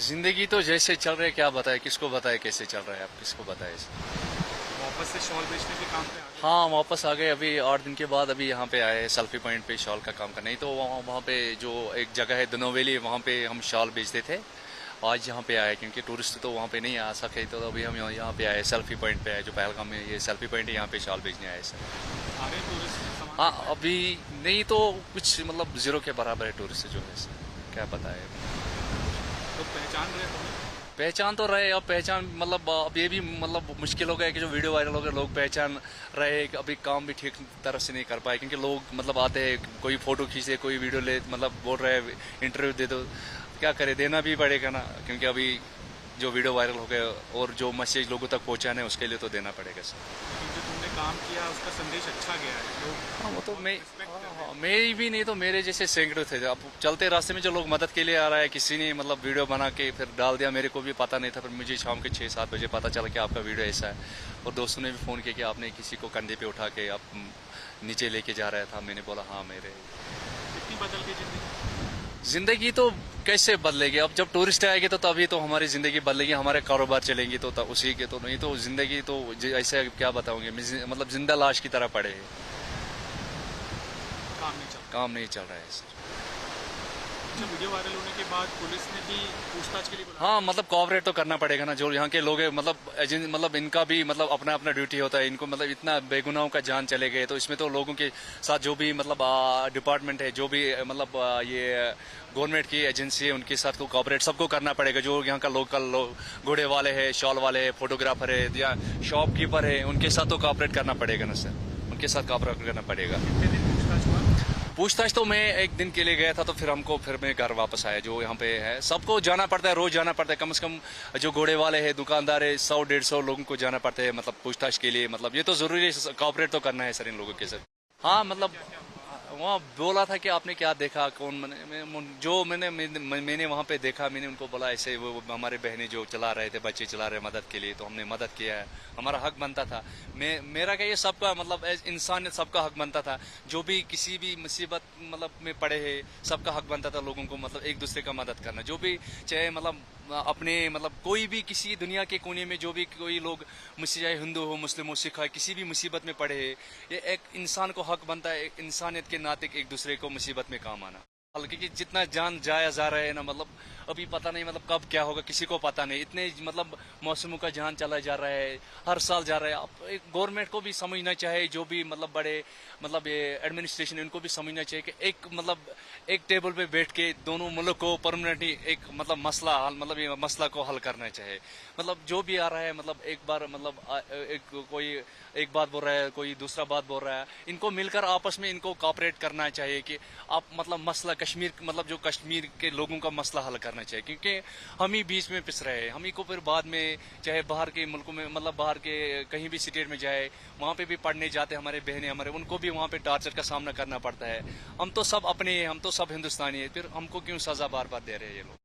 जिंदगी तो जैसे चल रहे, क्या बताए, किसको बताए कैसे चल रहा है, आप किसको बताए। वापस से शॉल बेचने के काम पे आ गए। हाँ, वापस आ गए अभी 8 दिन के बाद। अभी यहाँ पे आए सेल्फी पॉइंट पे शॉल का काम करना। नहीं तो वहाँ पे जो एक जगह है दनोवेली, वहाँ पे हम शॉल बेचते थे। आज यहाँ पे आए क्योंकि टूरिस्ट तो वहाँ पे नहीं आ सके, तो अभी हम यहाँ पे आए सेल्फी पॉइंट पे आए, जो पहलगाम में ये सेल्फी पॉइंट है, यहाँ पे शॉल बेचने आए सर। आ रहे टूरिस्ट सामान हाँ, खरीदने। अभी नहीं तो कुछ मतलब जीरो के बराबर है टूरिस्ट जो है सर, क्या बताए। तो पहचान रहे तुम्हें। पहचान तो रहे, अब पहचान मतलब अब ये भी मतलब मुश्किल हो गया है कि जो वीडियो वायरल हो गया, लोग पहचान रहे कि अभी काम भी ठीक तरह से नहीं कर पाए, क्योंकि लोग मतलब आते हैं, कोई फोटो खींचे, कोई वीडियो ले, मतलब बोल रहे हैं इंटरव्यू दे दो। क्या करे, देना भी पड़ेगा ना, क्योंकि अभी जो वीडियो वायरल हो गया और जो मैसेज लोगों तक पहुंचाना है, उसके लिए तो देना पड़ेगा सर। लेकिन जो तुमने काम किया उसका संदेश अच्छा गया है, लोग हाँ, वो तो बहुत मैं, रिस्पेक्ट कर रहे हाँ, हैं। मेरी भी नहीं तो मेरे जैसे सैकड़ों थे। अब चलते रास्ते में जो लोग मदद के लिए आ रहा है, किसी ने मतलब वीडियो बना के फिर डाल दिया, मेरे को भी पता नहीं था, फिर मुझे शाम के 6-7 बजे पता चला कि आपका वीडियो ऐसा है। और दोस्तों ने भी फ़ोन किया कि आपने किसी को कंधे पे उठा के आप नीचे लेके जा रहा था। मैंने बोला हाँ मेरे। कितनी बदल गई जिंदगी। जिंदगी तो कैसे बदलेगी, अब जब टूरिस्ट आएंगे तो तभी तो हमारी जिंदगी बदलेगी, हमारे कारोबार चलेंगी तो उसी के, तो नहीं तो जिंदगी तो ऐसे क्या बताऊंगे, मतलब जिंदा लाश की तरह पड़े हैं। काम नहीं चल काम नहीं चल रहा है सर। रहा। अच्छा, वीडियो वायरल होने के बाद पुलिस ने भी पूछताछ के लिए बुलाया। हाँ, मतलब कोऑपरेट तो करना पड़ेगा ना, जो यहाँ के लोग हैं, मतलब एजेंट, मतलब इनका भी मतलब अपना अपना ड्यूटी होता है। इनको मतलब इतना बेगुनाहों का जान चले गए, तो इसमें तो लोगों के साथ जो भी मतलब डिपार्टमेंट है, जो भी मतलब ये गवर्नमेंट की एजेंसी है, उनके साथ को कोऑपरेट सबको करना पड़ेगा। जो यहाँ का लोकल लोग घोड़े वाले हैं, शॉल वाले हैं, फोटोग्राफर है या शॉपकीपर है, उनके साथ तो कोऑपरेट करना पड़ेगा ना सर, उनके साथ कोऑपरेट करना पड़ेगा। कितने दिन पूछताछ हुआ। पूछताछ तो मैं एक दिन के लिए गया था, तो फिर मैं घर वापस आया। जो यहाँ पे है सबको जाना पड़ता है, रोज जाना पड़ता है, कम से कम जो घोड़े वाले हैं, दुकानदार है, 100-150 लोगों को जाना पड़ता है, मतलब पूछताछ के लिए। मतलब ये तो जरूरी है, कॉपरेट तो करना है सर इन लोगों के साथ। हाँ, मतलब वहाँ बोला था कि आपने क्या देखा, कौन जो मैंने वहाँ पे देखा, मैंने उनको बोला ऐसे वो हमारे बहनें जो चला रहे थे, बच्चे चला रहे मदद के लिए, तो हमने मदद किया है, हमारा हक बनता था। मेरा क्या, ये सबका मतलब इंसान सबका हक बनता था। जो भी किसी भी मुसीबत मतलब में पड़े है, सबका हक बनता था लोगों को मतलब एक दूसरे का मदद करना। जो भी चाहे मतलब अपने मतलब कोई भी किसी दुनिया के कोने में जो भी कोई लोग, चाहे हिंदू हो, मुस्लिम हो, सिख हो, किसी भी मुसीबत में पड़े है, ये एक इंसान को हक बनता है, एक इंसानियत के नाते एक दूसरे को मुसीबत में काम आना। क्योंकि जितना जान जाया जा रहा है ना, मतलब अभी पता नहीं मतलब कब क्या होगा, किसी को पता नहीं। इतने मतलब मौसमों का जान चला जा रहा है, हर साल जा रहा है। अब एक गवर्नमेंट को भी समझना चाहिए, जो भी मतलब बड़े मतलब ये एडमिनिस्ट्रेशन है, उनको भी समझना चाहिए कि एक मतलब एक टेबल पे बैठ के दोनों मुल्क को परमानेंटली एक मतलब मसला हल, मतलब ये मसला को हल करना चाहिए। मतलब जो भी आ रहा है, मतलब एक बार मतलब एक कोई एक बात बोल रहा है, कोई दूसरा बात बोल रहा है, इनको मिलकर आपस में इनको कॉपरेट करना चाहिए कि आप मतलब मसला कश्मीर, मतलब जो कश्मीर के लोगों का मसला हल करना चाहिए, क्योंकि हम ही बीच में पिस रहे हैं। हम ही को फिर बाद में चाहे बाहर के मुल्कों में, मतलब बाहर के कहीं भी स्टेट में जाए, वहाँ पे भी पढ़ने जाते हमारे बहनें, हमारे उनको भी वहाँ पे टॉर्चर का सामना करना पड़ता है। हम तो सब अपने हैं, हम तो सब हिंदुस्तानी है, फिर हमको क्यों सजा बार बार दे रहे हैं ये लोग।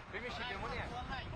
Benim eşeklerim o ne?